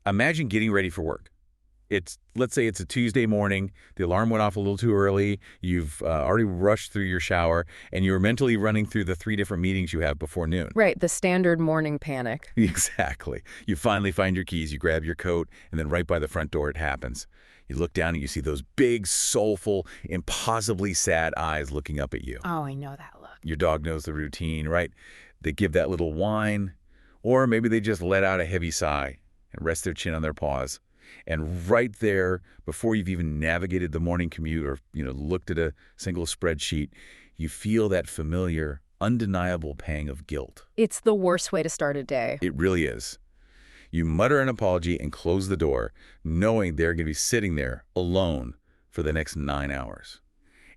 Imagine getting ready for work. Let's say it's a Tuesday morning, the alarm went off a little too early, you've already rushed through your shower, and you're mentally running through the 3 different meetings you have before noon. Right, the standard morning panic. Exactly. You finally find your keys, you grab your coat, and then right by the front door it happens. You look down and you see those big, soulful, impossibly sad eyes looking up at you. Oh, I know that look. Your dog knows the routine, right? They give that little whine, or maybe they just let out a heavy sigh and rest their chin on their paws. And right there, before you've even navigated the morning commute or, looked at a single spreadsheet, you feel that familiar, undeniable pang of guilt. It's the worst way to start a day. It really is. You mutter an apology and close the door, knowing they're going to be sitting there alone for the next 9 hours.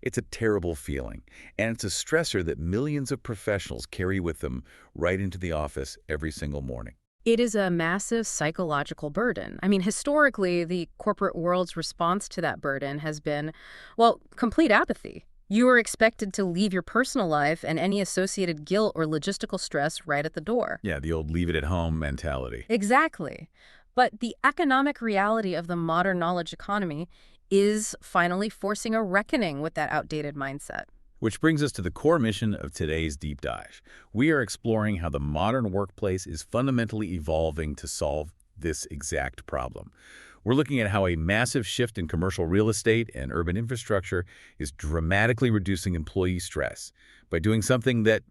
It's a terrible feeling, and it's a stressor that millions of professionals carry with them right into the office every single morning. It is a massive psychological burden. I mean, historically, the corporate world's response to that burden has been, well, complete apathy. You are expected to leave your personal life and any associated guilt or logistical stress right at the door. Yeah, the old leave-it-at-home mentality. Exactly. But the economic reality of the modern knowledge economy is finally forcing a reckoning with that outdated mindset. Which brings us to the core mission of today's deep dive. We are exploring how the modern workplace is fundamentally evolving to solve this exact problem. We're looking at how a massive shift in commercial real estate and urban infrastructure is dramatically reducing employee stress by doing something that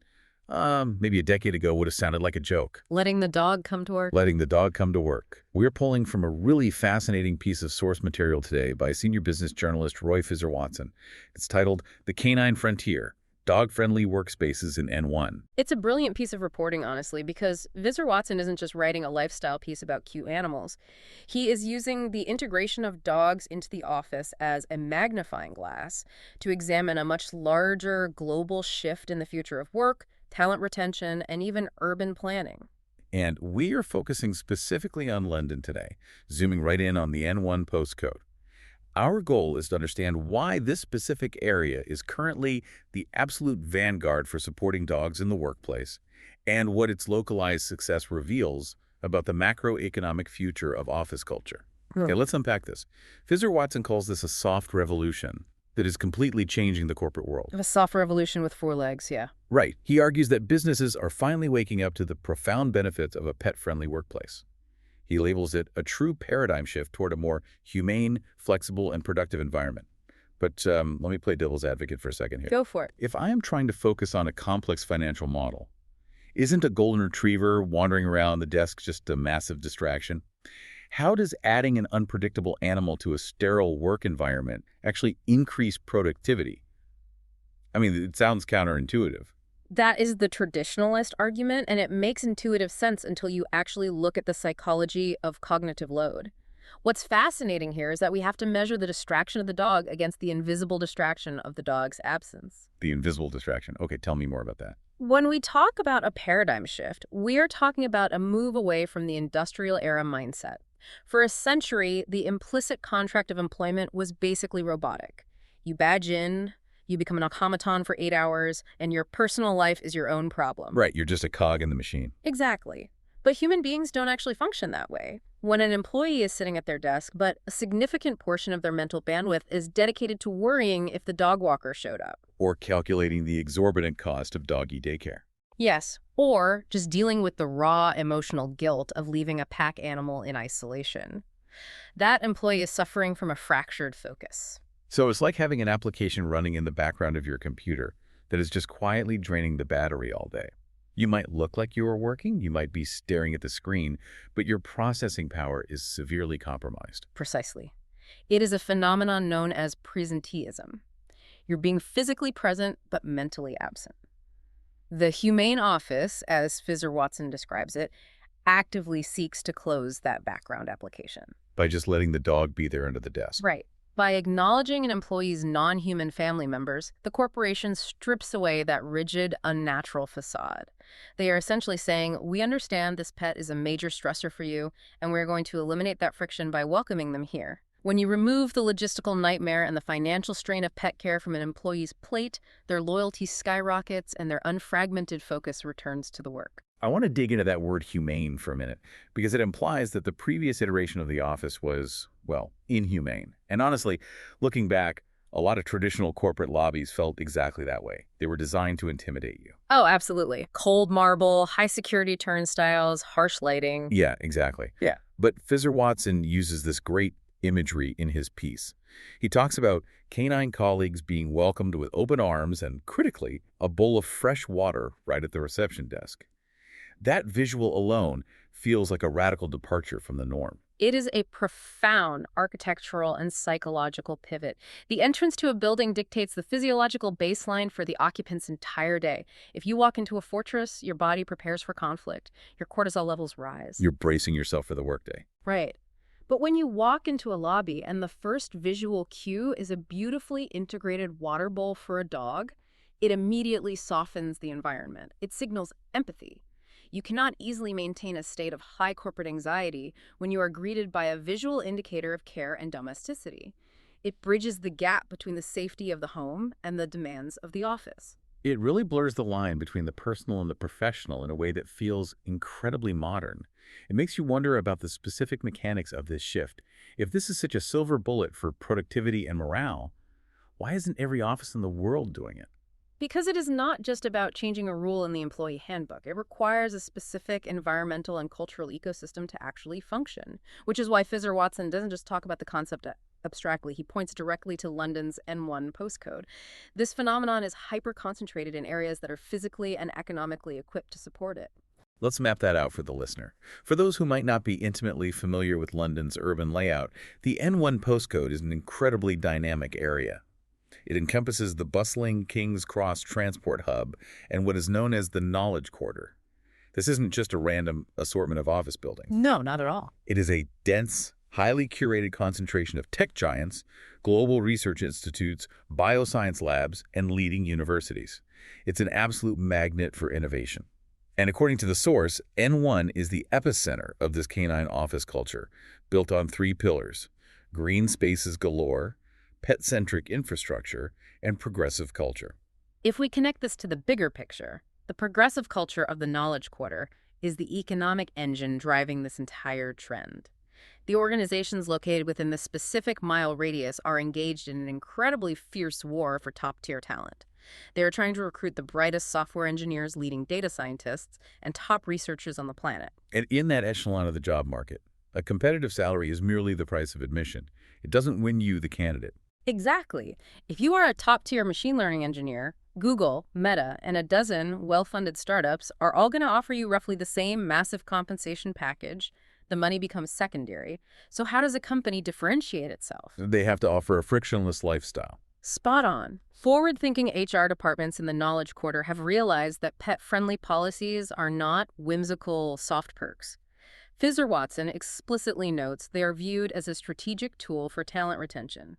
maybe a decade ago would have sounded like a joke. Letting the dog come to work. Letting the dog come to work. We're pulling from a really fascinating piece of source material today by senior business journalist Roy Ffitch-Watson. It's titled The Canine Frontier, Dog-Friendly Workspaces in N1. It's a brilliant piece of reporting, honestly, because Ffitch-Watson isn't just writing a lifestyle piece about cute animals. He is using the integration of dogs into the office as a magnifying glass to examine a much larger global shift in the future of work, talent retention, and even urban planning. And we are focusing specifically on London today, zooming right in on the N1 postcode. Our goal is to understand why this specific area is currently the absolute vanguard for supporting dogs in the workplace, and what its localized success reveals about the macroeconomic future of office culture. Okay, let's unpack this. Ffitch-Watson calls this a soft revolution that is completely changing the corporate world. A soft revolution with 4 legs, yeah. Right. He argues that businesses are finally waking up to the profound benefits of a pet-friendly workplace. He labels it a true paradigm shift toward a more humane, flexible, and productive environment. But let me play devil's advocate for a second here. Go for it. If I am trying to focus on a complex financial model, isn't a golden retriever wandering around the desk just a massive distraction? How does adding an unpredictable animal to a sterile work environment actually increase productivity? I mean, it sounds counterintuitive. That is the traditionalist argument, and it makes intuitive sense until you actually look at the psychology of cognitive load. What's fascinating here is that we have to measure the distraction of the dog against the invisible distraction of the dog's absence. The invisible distraction. Okay, tell me more about that. When we talk about a paradigm shift, we're talking about a move away from the industrial era mindset. For a century, the implicit contract of employment was basically robotic. You badge in, you become an automaton for 8 hours, and your personal life is your own problem. Right, you're just a cog in the machine. Exactly. But human beings don't actually function that way. When an employee is sitting at their desk, but a significant portion of their mental bandwidth is dedicated to worrying if the dog walker showed up. Or calculating the exorbitant cost of doggy daycare. Yes, or just dealing with the raw emotional guilt of leaving a pack animal in isolation. That employee is suffering from a fractured focus. So it's like having an application running in the background of your computer that is just quietly draining the battery all day. You might look like you are working, you might be staring at the screen, but your processing power is severely compromised. Precisely. It is a phenomenon known as presenteeism. You're being physically present, but mentally absent. The humane office, as Ffitch-Watson describes it, actively seeks to close that background application. By just letting the dog be there under the desk. Right. By acknowledging an employee's non-human family members, the corporation strips away that rigid, unnatural facade. They are essentially saying, we understand this pet is a major stressor for you, and we're going to eliminate that friction by welcoming them here. When you remove the logistical nightmare and the financial strain of pet care from an employee's plate, their loyalty skyrockets and their unfragmented focus returns to the work. I want to dig into that word humane for a minute, because it implies that the previous iteration of the office was, well, inhumane. And honestly, looking back, a lot of traditional corporate lobbies felt exactly that way. They were designed to intimidate you. Oh, absolutely. Cold marble, high security turnstiles, harsh lighting. Yeah, exactly. Yeah. But Ffitch-Watson uses this great imagery in his piece. He talks about canine colleagues being welcomed with open arms and, critically, a bowl of fresh water right at the reception desk. That visual alone feels like a radical departure from the norm. It is a profound architectural and psychological pivot. The entrance to a building dictates the physiological baseline for the occupant's entire day. If you walk into a fortress, your body prepares for conflict. Your cortisol levels rise. You're bracing yourself for the workday. Right. But when you walk into a lobby and the first visual cue is a beautifully integrated water bowl for a dog, it immediately softens the environment. It signals empathy. You cannot easily maintain a state of high corporate anxiety when you are greeted by a visual indicator of care and domesticity. It bridges the gap between the safety of the home and the demands of the office. It really blurs the line between the personal and the professional in a way that feels incredibly modern. It makes you wonder about the specific mechanics of this shift. If this is such a silver bullet for productivity and morale, why isn't every office in the world doing it? Because it is not just about changing a rule in the employee handbook. It requires a specific environmental and cultural ecosystem to actually function, which is why Ffitch-Watson doesn't just talk about the concept abstractly. He points directly to London's N1 postcode. This phenomenon is hyper-concentrated in areas that are physically and economically equipped to support it. Let's map that out for the listener. For those who might not be intimately familiar with London's urban layout, the N1 postcode is an incredibly dynamic area. It encompasses the bustling King's Cross transport hub and what is known as the Knowledge Quarter. This isn't just a random assortment of office buildings. No, not at all. It is a dense, highly curated concentration of tech giants, global research institutes, bioscience labs, and leading universities. It's an absolute magnet for innovation. And according to the source, N1 is the epicenter of this canine office culture, built on 3 pillars: green spaces galore, pet-centric infrastructure, and progressive culture. If we connect this to the bigger picture, the progressive culture of the Knowledge Quarter is the economic engine driving this entire trend. The organizations located within the specific mile radius are engaged in an incredibly fierce war for top-tier talent. They are trying to recruit the brightest software engineers, leading data scientists, and top researchers on the planet. And in that echelon of the job market, a competitive salary is merely the price of admission. It doesn't win you the candidate. Exactly. If you are a top-tier machine learning engineer, Google, Meta, and a dozen well-funded startups are all going to offer you roughly the same massive compensation package. The money becomes secondary. So how does a company differentiate itself? They have to offer a frictionless lifestyle. Spot on. Forward-thinking HR departments in the Knowledge Quarter have realized that pet-friendly policies are not whimsical soft perks. Ffitch-Watson explicitly notes they are viewed as a strategic tool for talent retention.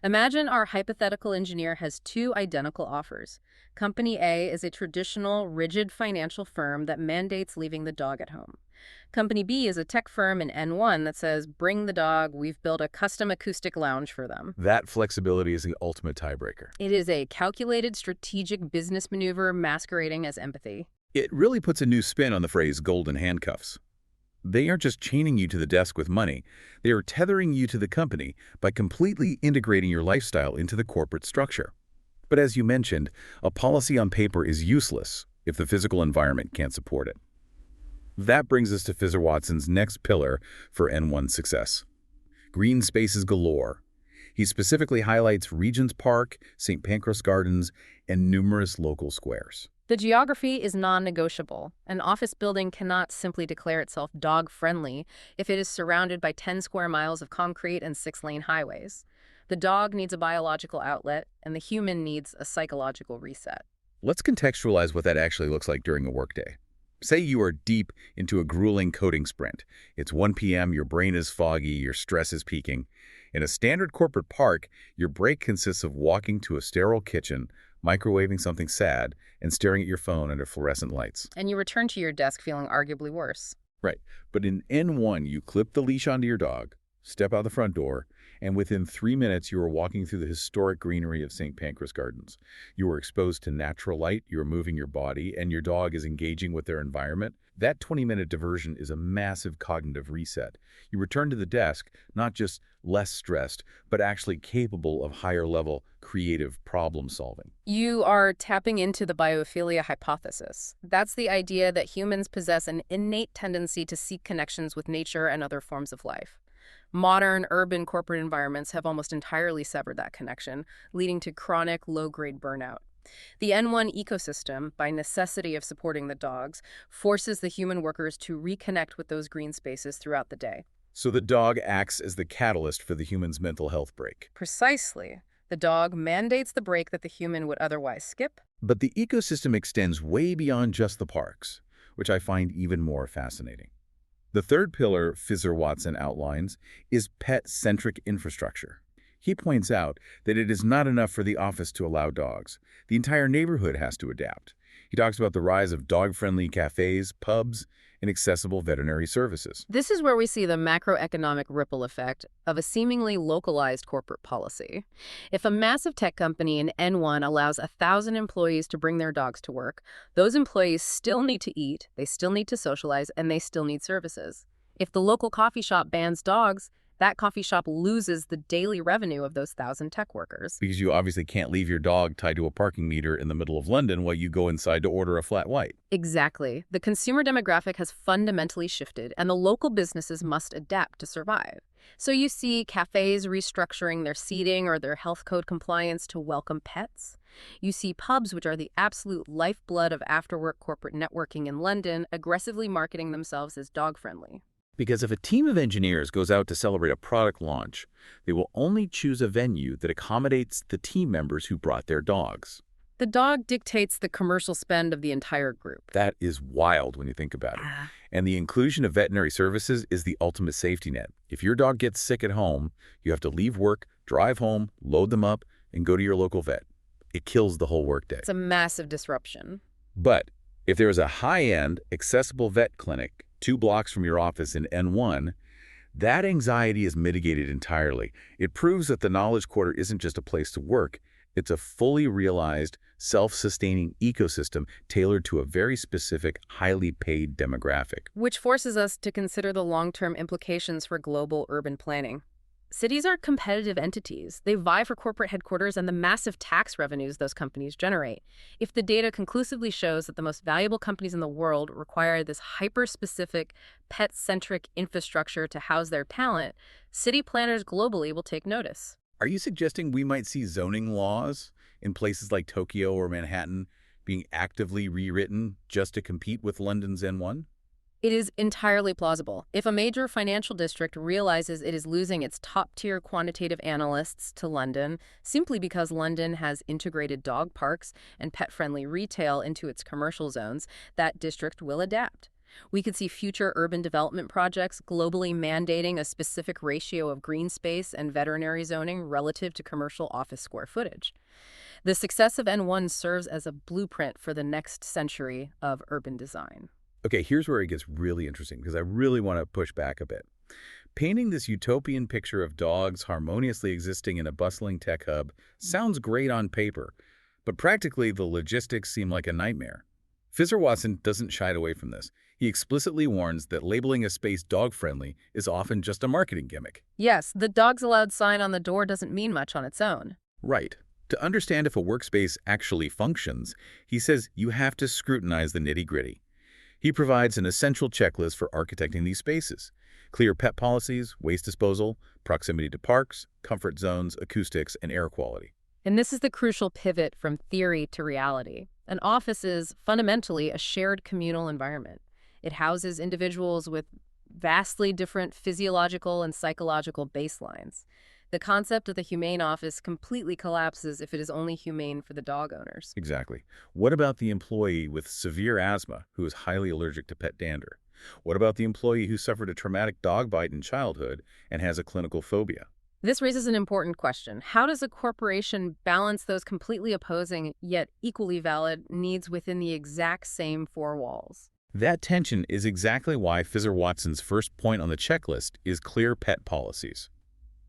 Imagine our hypothetical engineer has 2 identical offers. Company A is a traditional, rigid financial firm that mandates leaving the dog at home. Company B is a tech firm in N1 that says, bring the dog, we've built a custom acoustic lounge for them. That flexibility is the ultimate tiebreaker. It is a calculated, strategic business maneuver masquerading as empathy. It really puts a new spin on the phrase golden handcuffs. They aren't just chaining you to the desk with money. They are tethering you to the company by completely integrating your lifestyle into the corporate structure. But as you mentioned, a policy on paper is useless if the physical environment can't support it. That brings us to Ffitch-Watson's next pillar for N1 success: green spaces galore. He specifically highlights Regent's Park, St. Pancras Gardens, and numerous local squares. The geography is non-negotiable. An office building cannot simply declare itself dog-friendly if it is surrounded by 10 square miles of concrete and 6-lane highways. The dog needs a biological outlet, and the human needs a psychological reset. Let's contextualize what that actually looks like during a workday. Say you are deep into a grueling coding sprint. It's 1 p.m., your brain is foggy, your stress is peaking. In a standard corporate park, your break consists of walking to a sterile kitchen, microwaving something sad, and staring at your phone under fluorescent lights. And you return to your desk feeling arguably worse. Right. But in N1, you clip the leash onto your dog, Step out the front door, and within 3 minutes, you are walking through the historic greenery of St. Pancras Gardens. You are exposed to natural light, you are moving your body, and your dog is engaging with their environment. That 20-minute diversion is a massive cognitive reset. You return to the desk, not just less stressed, but actually capable of higher-level creative problem solving. You are tapping into the biophilia hypothesis. That's the idea that humans possess an innate tendency to seek connections with nature and other forms of life. Modern, urban corporate environments have almost entirely severed that connection, leading to chronic, low-grade burnout. The N1 ecosystem, by necessity of supporting the dogs, forces the human workers to reconnect with those green spaces throughout the day. So the dog acts as the catalyst for the human's mental health break. Precisely. The dog mandates the break that the human would otherwise skip. But the ecosystem extends way beyond just the parks, which I find even more fascinating. The third pillar Ffitch-Watson outlines is pet-centric infrastructure. He points out that it is not enough for the office to allow dogs. The entire neighborhood has to adapt. He talks about the rise of dog-friendly cafes, pubs, and accessible veterinary services. This is where we see the macroeconomic ripple effect of a seemingly localized corporate policy. If a massive tech company in N1 allows 1,000 employees to bring their dogs to work, those employees still need to eat, they still need to socialize, and they still need services. If the local coffee shop bans dogs, that coffee shop loses the daily revenue of those 1,000 tech workers. Because you obviously can't leave your dog tied to a parking meter in the middle of London while you go inside to order a flat white. Exactly. The consumer demographic has fundamentally shifted, and the local businesses must adapt to survive. So you see cafes restructuring their seating or their health code compliance to welcome pets. You see pubs, which are the absolute lifeblood of after-work corporate networking in London, aggressively marketing themselves as dog-friendly. Because if a team of engineers goes out to celebrate a product launch, they will only choose a venue that accommodates the team members who brought their dogs. The dog dictates the commercial spend of the entire group. That is wild when you think about it. And the inclusion of veterinary services is the ultimate safety net. If your dog gets sick at home, you have to leave work, drive home, load them up, and go to your local vet. It kills the whole workday. It's a massive disruption. But if there is a high-end, accessible vet clinic 2 blocks from your office in N1, that anxiety is mitigated entirely. It proves that the Knowledge Quarter isn't just a place to work. It's a fully realized, self-sustaining ecosystem tailored to a very specific, highly paid demographic. Which forces us to consider the long-term implications for global urban planning. Cities are competitive entities. They vie for corporate headquarters and the massive tax revenues those companies generate. If the data conclusively shows that the most valuable companies in the world require this hyper-specific, pet-centric infrastructure to house their talent, city planners globally will take notice. Are you suggesting we might see zoning laws in places like Tokyo or Manhattan being actively rewritten just to compete with London's N1? It is entirely plausible. If a major financial district realizes it is losing its top-tier quantitative analysts to London simply because London has integrated dog parks and pet-friendly retail into its commercial zones, that district will adapt. We could see future urban development projects globally mandating a specific ratio of green space and veterinary zoning relative to commercial office square footage. The success of N1 serves as a blueprint for the next century of urban design. Okay, here's where it gets really interesting because I really want to push back a bit. Painting this utopian picture of dogs harmoniously existing in a bustling tech hub sounds great on paper, but practically the logistics seem like a nightmare. Ffitch-Watson doesn't shy away from this. He explicitly warns that labeling a space dog-friendly is often just a marketing gimmick. Yes, the dogs allowed sign on the door doesn't mean much on its own. Right. To understand if a workspace actually functions, he says you have to scrutinize the nitty-gritty. He provides an essential checklist for architecting these spaces: clear pet policies, waste disposal, proximity to parks, comfort zones, acoustics, and air quality. And this is the crucial pivot from theory to reality. An office is fundamentally a shared communal environment. It houses individuals with vastly different physiological and psychological baselines. The concept of the humane office completely collapses if it is only humane for the dog owners. Exactly. What about the employee with severe asthma who is highly allergic to pet dander? What about the employee who suffered a traumatic dog bite in childhood and has a clinical phobia? This raises an important question. How does a corporation balance those completely opposing yet equally valid needs within the exact same 4 walls? That tension is exactly why Ffitch-Watson's first point on the checklist is clear pet policies.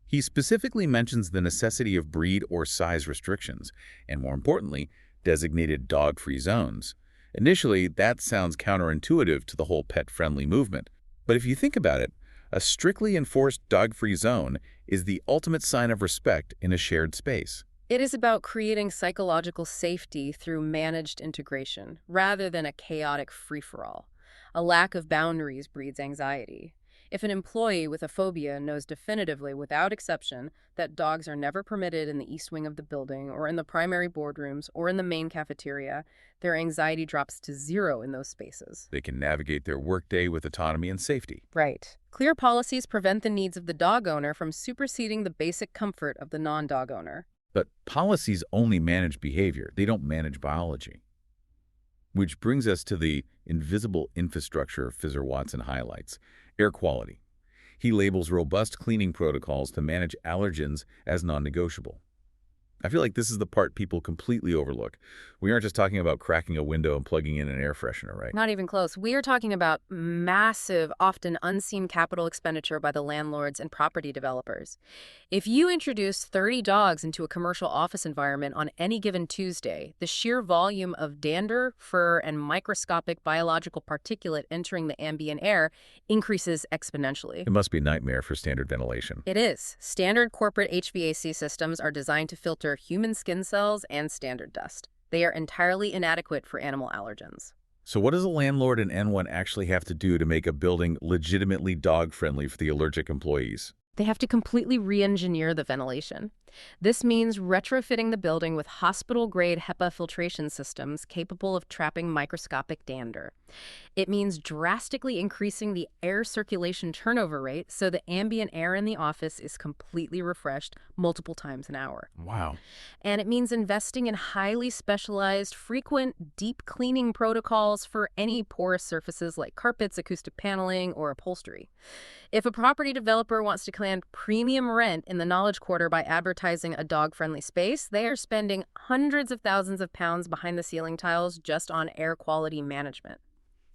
He specifically mentions the necessity of breed or size restrictions, and more importantly, designated dog-free zones. Initially, that sounds counterintuitive to the whole pet-friendly movement. But if you think about it, a strictly enforced dog-free zone is the ultimate sign of respect in a shared space. It is about creating psychological safety through managed integration, rather than a chaotic free-for-all. A lack of boundaries breeds anxiety. If an employee with a phobia knows definitively, without exception, that dogs are never permitted in the east wing of the building, or in the primary boardrooms, or in the main cafeteria, their anxiety drops to zero in those spaces. They can navigate their workday with autonomy and safety. Right. Clear policies prevent the needs of the dog owner from superseding the basic comfort of the non-dog owner. But policies only manage behavior. They don't manage biology. Which brings us to the invisible infrastructure Ffitch-Watson highlights: air quality. He labels robust cleaning protocols to manage allergens as non-negotiable. I feel like this is the part people completely overlook. We aren't just talking about cracking a window and plugging in an air freshener, right? Not even close. We are talking about massive, often unseen capital expenditure by the landlords and property developers. If you introduce 30 dogs into a commercial office environment on any given Tuesday, the sheer volume of dander, fur, and microscopic biological particulate entering the ambient air increases exponentially. It must be a nightmare for standard ventilation. It is. Standard corporate HVAC systems are designed to filter human skin cells and standard dust. They are entirely inadequate for animal allergens. So what does a landlord in N1 actually have to do to make a building legitimately dog-friendly for the allergic employees? They have to completely re-engineer the ventilation. This means retrofitting the building with hospital-grade HEPA filtration systems capable of trapping microscopic dander. It means drastically increasing the air circulation turnover rate so the ambient air in the office is completely refreshed multiple times an hour. Wow. And it means investing in highly specialized, frequent, deep cleaning protocols for any porous surfaces like carpets, acoustic paneling, or upholstery. If a property developer wants to command premium rent in the Knowledge Quarter by advertising a dog-friendly space, they are spending hundreds of thousands of pounds behind the ceiling tiles just on air quality management.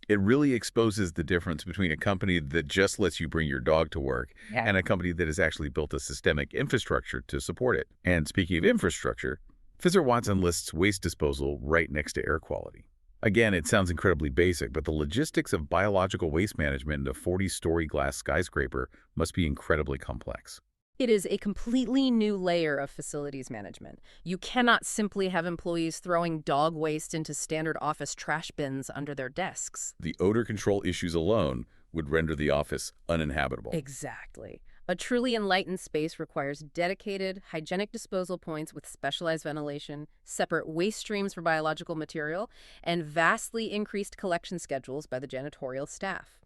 It really exposes the difference between a company that just lets you bring your dog to work and a company that has actually built a systemic infrastructure to support it. And speaking of infrastructure, Ffitch-Watson lists waste disposal right next to air quality. Again, it sounds incredibly basic, but the logistics of biological waste management in a 40-story glass skyscraper must be incredibly complex. It is a completely new layer of facilities management. You cannot simply have employees throwing dog waste into standard office trash bins under their desks. The odor control issues alone would render the office uninhabitable. Exactly. A truly enlightened space requires dedicated, hygienic disposal points with specialized ventilation, separate waste streams for biological material, and vastly increased collection schedules by the janitorial staff.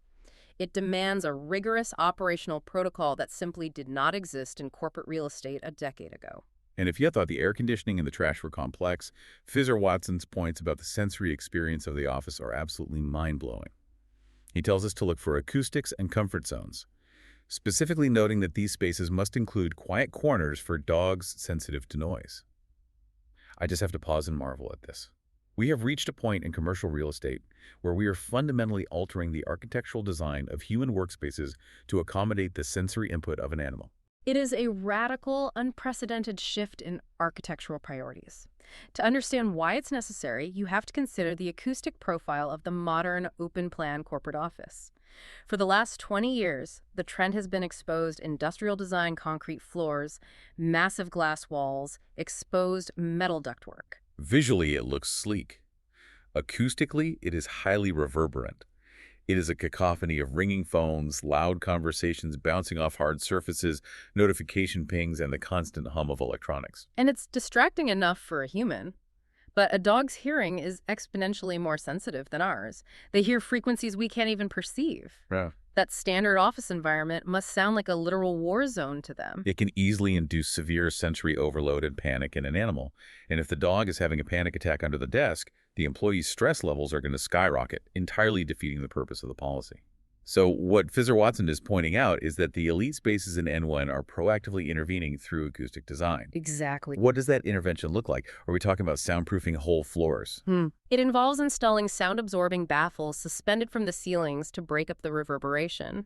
It demands a rigorous operational protocol that simply did not exist in corporate real estate a decade ago. And if you thought the air conditioning and the trash were complex, Ffitch-Watson's points about the sensory experience of the office are absolutely mind-blowing. He tells us to look for acoustics and comfort zones, specifically noting that these spaces must include quiet corners for dogs sensitive to noise. I just have to pause and marvel at this. We have reached a point in commercial real estate where we are fundamentally altering the architectural design of human workspaces to accommodate the sensory input of an animal. It is a radical, unprecedented shift in architectural priorities. To understand why it's necessary, you have to consider the acoustic profile of the modern open-plan corporate office. For the last 20 years, the trend has been exposed industrial design concrete floors, massive glass walls, exposed metal ductwork. Visually, it looks sleek. Acoustically, it is highly reverberant. It is a cacophony of ringing phones, loud conversations bouncing off hard surfaces, notification pings, and the constant hum of electronics. And it's distracting enough for a human. But a dog's hearing is exponentially more sensitive than ours. They hear frequencies we can't even perceive. Yeah. That standard office environment must sound like a literal war zone to them. It can easily induce severe sensory overload and panic in an animal. And if the dog is having a panic attack under the desk, the employee's stress levels are going to skyrocket, entirely defeating the purpose of the policy. So what Ffitch-Watson is pointing out is that the elite spaces in N1 are proactively intervening through acoustic design. Exactly. What does that intervention look like? Are we talking about soundproofing whole floors? It involves installing sound-absorbing baffles suspended from the ceilings to break up the reverberation.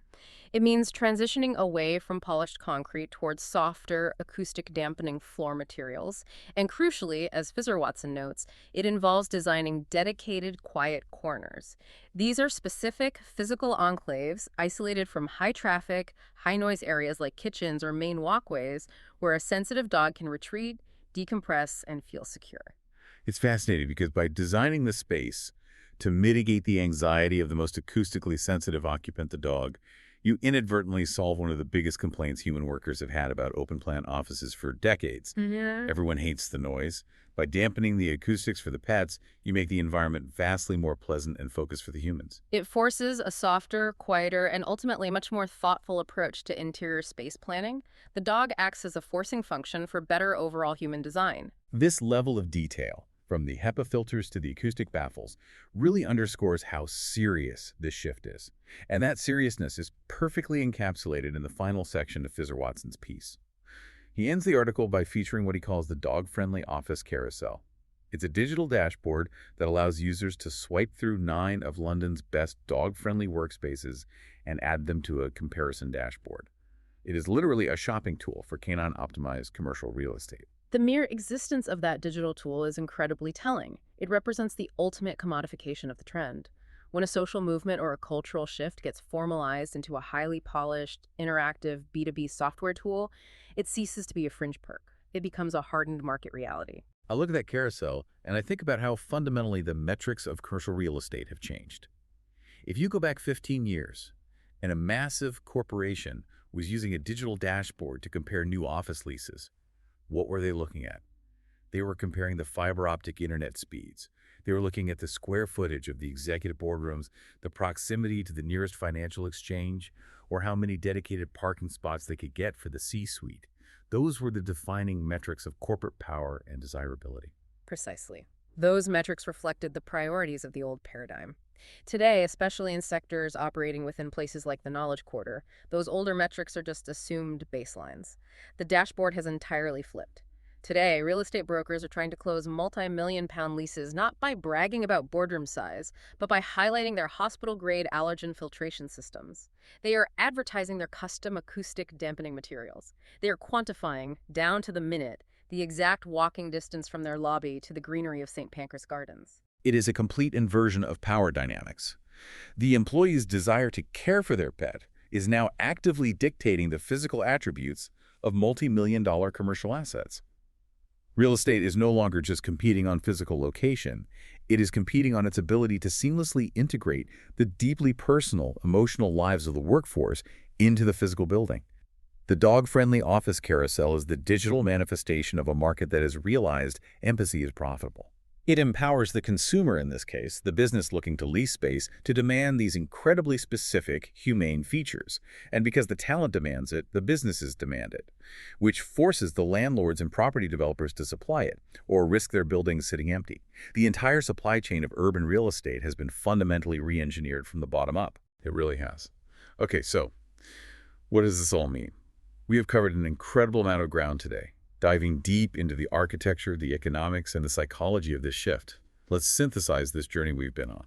It means transitioning away from polished concrete towards softer, acoustic dampening floor materials. And crucially, as Ffitch-Watson notes, it involves designing dedicated, quiet corners. These are specific physical enclaves isolated from high-traffic, high-noise areas like kitchens or main walkways where a sensitive dog can retreat, decompress, and feel secure. It's fascinating because by designing the space to mitigate the anxiety of the most acoustically sensitive occupant, the dog, you inadvertently solve one of the biggest complaints human workers have had about open-plan offices for decades. Yeah. Everyone hates the noise. By dampening the acoustics for the pets, you make the environment vastly more pleasant and focused for the humans. It forces a softer, quieter, and ultimately much more thoughtful approach to interior space planning. The dog acts as a forcing function for better overall human design. This level of detail, from the HEPA filters to the acoustic baffles, really underscores how serious this shift is. And that seriousness is perfectly encapsulated in the final section of Ffitch-Watson's piece. He ends the article by featuring what he calls the dog-friendly office carousel. It's a digital dashboard that allows users to swipe through 9 of London's best dog-friendly workspaces and add them to a comparison dashboard. It is literally a shopping tool for canine-optimized commercial real estate. The mere existence of that digital tool is incredibly telling. It represents the ultimate commodification of the trend. When a social movement or a cultural shift gets formalized into a highly polished, interactive B2B software tool, it ceases to be a fringe perk. It becomes a hardened market reality. I look at that carousel and I think about how fundamentally the metrics of commercial real estate have changed. If you go back 15 years and a massive corporation was using a digital dashboard to compare new office leases, what were they looking at? They were comparing the fiber optic internet speeds. They were looking at the square footage of the executive boardrooms, the proximity to the nearest financial exchange, or how many dedicated parking spots they could get for the C-suite. Those were the defining metrics of corporate power and desirability. Precisely. Those metrics reflected the priorities of the old paradigm. Today, especially in sectors operating within places like the Knowledge Quarter, those older metrics are just assumed baselines. The dashboard has entirely flipped. Today, real estate brokers are trying to close multi-million-pound leases not by bragging about boardroom size, but by highlighting their hospital-grade allergen filtration systems. They are advertising their custom acoustic dampening materials. They are quantifying, down to the minute, the exact walking distance from their lobby to the greenery of St. Pancras Gardens. It is a complete inversion of power dynamics. The employee's desire to care for their pet is now actively dictating the physical attributes of multi-million-dollar commercial assets. Real estate is no longer just competing on physical location. It is competing on its ability to seamlessly integrate the deeply personal, emotional lives of the workforce into the physical building. The dog-friendly office carousel is the digital manifestation of a market that has realized empathy is profitable. It empowers the consumer, in this case, the business looking to lease space, to demand these incredibly specific, humane features. And because the talent demands it, the businesses demand it, which forces the landlords and property developers to supply it, or risk their buildings sitting empty. The entire supply chain of urban real estate has been fundamentally re-engineered from the bottom up. It really has. Okay, so what does this all mean? We have covered an incredible amount of ground today, diving deep into the architecture, the economics, and the psychology of this shift. Let's synthesize this journey we've been on.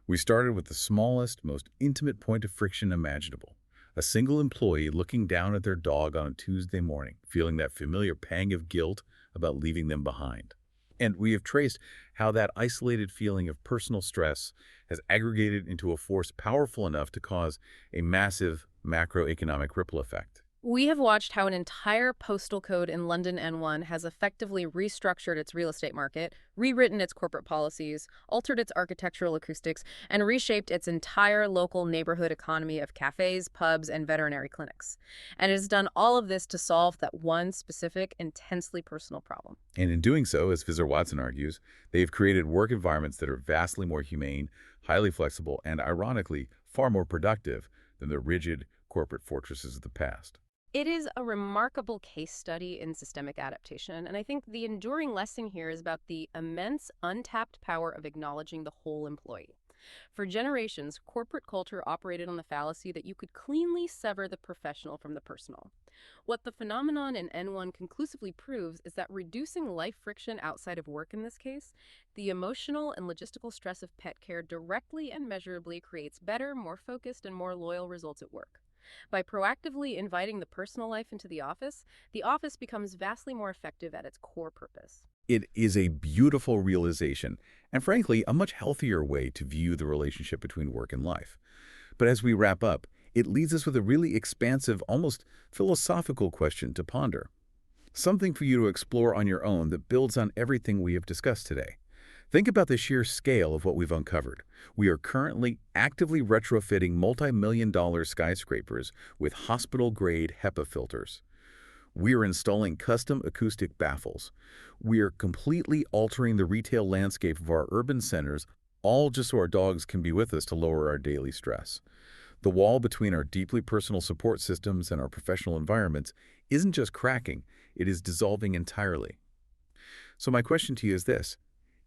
We started with the smallest, most intimate point of friction imaginable. A single employee looking down at their dog on a Tuesday morning, feeling that familiar pang of guilt about leaving them behind. And we have traced how that isolated feeling of personal stress has aggregated into a force powerful enough to cause a massive macroeconomic ripple effect. We have watched how an entire postal code in London N1 has effectively restructured its real estate market, rewritten its corporate policies, altered its architectural acoustics, and reshaped its entire local neighborhood economy of cafes, pubs, and veterinary clinics. And it has done all of this to solve that one specific, intensely personal problem. And in doing so, as Ffitch-Watson argues, they have created work environments that are vastly more humane, highly flexible, and ironically, far more productive than the rigid corporate fortresses of the past. It is a remarkable case study in systemic adaptation, and I think the enduring lesson here is about the immense untapped power of acknowledging the whole employee. For generations, corporate culture operated on the fallacy that you could cleanly sever the professional from the personal. What the phenomenon in N1 conclusively proves is that reducing life friction outside of work in this case, the emotional and logistical stress of pet care directly and measurably creates better, more focused, and more loyal results at work. By proactively inviting the personal life into the office becomes vastly more effective at its core purpose. It is a beautiful realization, and frankly, a much healthier way to view the relationship between work and life. But as we wrap up, it leaves us with a really expansive, almost philosophical question to ponder. Something for you to explore on your own that builds on everything we have discussed today. Think about the sheer scale of what we've uncovered. We are currently actively retrofitting multi-million-dollar skyscrapers with hospital-grade HEPA filters. We are installing custom acoustic baffles. We are completely altering the retail landscape of our urban centers, all just so our dogs can be with us to lower our daily stress. The wall between our deeply personal support systems and our professional environments isn't just cracking, it is dissolving entirely. So my question to you is this.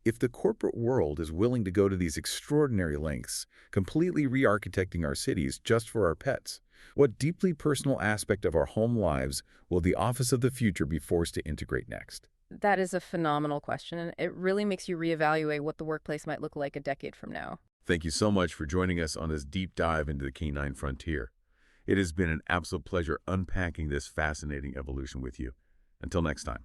If the corporate world is willing to go to these extraordinary lengths, completely re-architecting our cities just for our pets, what deeply personal aspect of our home lives will the office of the future be forced to integrate next? That is a phenomenal question, and it really makes you reevaluate what the workplace might look like a decade from now. Thank you so much for joining us on this deep dive into the canine frontier. It has been an absolute pleasure unpacking this fascinating evolution with you. Until next time.